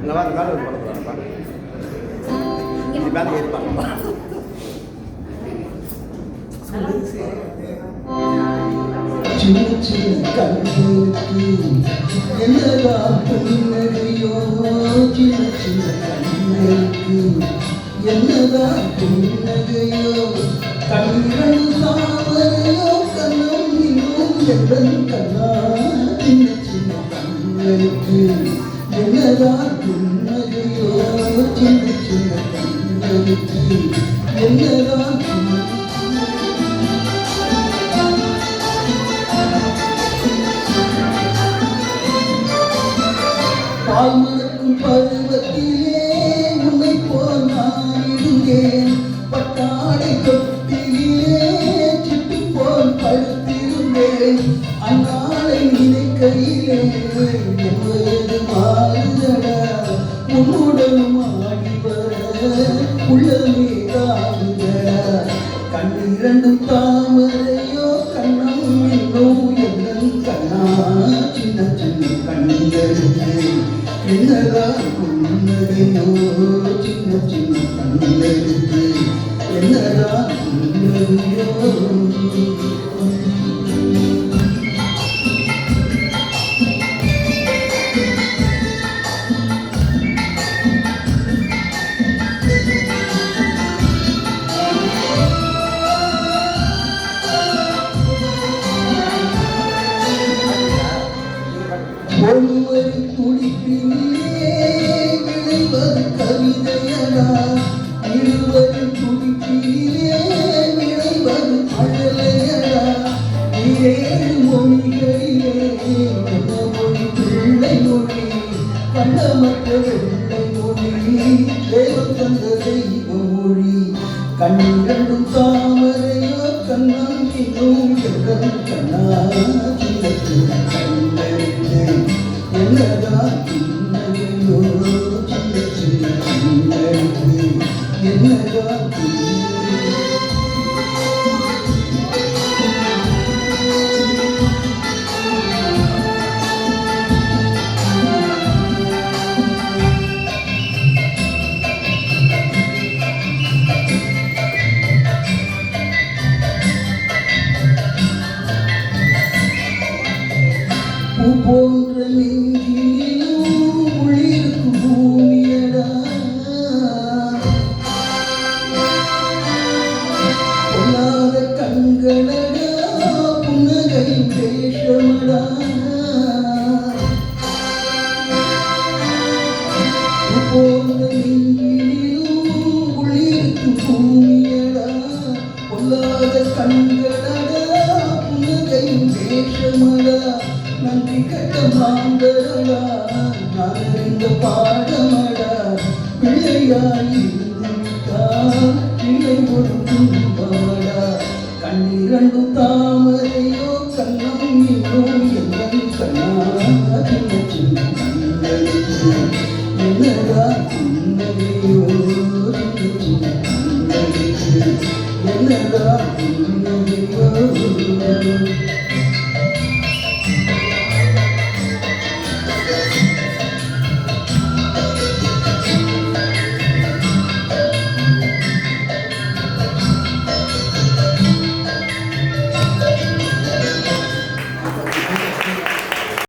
இந்த மாதிரி மேலே ஒரு படம் போகிறாங்கப்பா இந்த மேலே ஏறிப்பாங்கப்பா சின்ன சின்ன கண்களுக்கு என்னதான் புன்னகையோ சின்ன சின்ன கண்களுக்கு என்னதான் புன்னகையோ கண்கள் தாமரையோ கண்ணம் இன்னும் எதன் கண்ணா சின்ன சின்ன கண்களுக்கு என்னதான் புன்னகையோ சின்ன சின்ன கண்களுக்கு என்னதான் பால்மணக்கும் பருவத்திலே உன்னை போல் நான் இருந்தேன் பட்டாடை தொட்டிலே சிட்டு போல் படுத்திருந்தேன் அந்நாளை நினைக்கையிலே என்பது மாறுதடா உன்னுடனும் ஆடி வர உள்ளமே காடுதடா கண்ணிரண்டும் தாமரையோ கண்ணம் இன்னும் என்னன் கண்ணா சின்ன சின்ன கண்களுக்கு என்னதான் புன்னகையோ சின்ன சின்ன கண்களுக்கு என்னதான் புன்னகையோ ஒருவரி துடிப்பிலே விளைவது கவிதையடா இருவரி துடிப்பிலே விளைவது அழலையடா ஏழு மொழிகளிலே மொழி பிள்ளை மொழி கண்டமற்ற வெள்ளை மொழி தேவம் தந்த தெய்வ மொழி கண்ணிரண்டும் தாமரையோ கண்ணம் இன்னும் எதன் கண்ணா சின்ன சின்ன கண்களுக்கு என்னதான் புன்னகையோ சின்ன சின்ன கண்களுக்கு என்னதான் பூ போன்ற நெஞ்சிலும் உள்ளிருக்கும் பூமியடா பொல்லாத கண்களடா புன்னகையின் வேஷமடா பூ போன்ற நெஞ்சிலும் உள்ளிருக்கும் பூமியடா பொல்லாத கண்களடா புன்னகையின் வேஷமடா நன்றி கட்ட மாந்தரடா நான் அறிந்த பாடமடா பிள்ளையாயிருந்தால் பிள்ளை ஒரு துன்பமடா கண்ணிரண்டு தாமரையோ கண்ணம் இன்னும் எங்கள் கண்ணா சின்ன சின்ன கண்களுக்கு என்னடா புன்னகையோ சின்ன சின்ன கண்களுக்கு என்னடா புன்னகையோ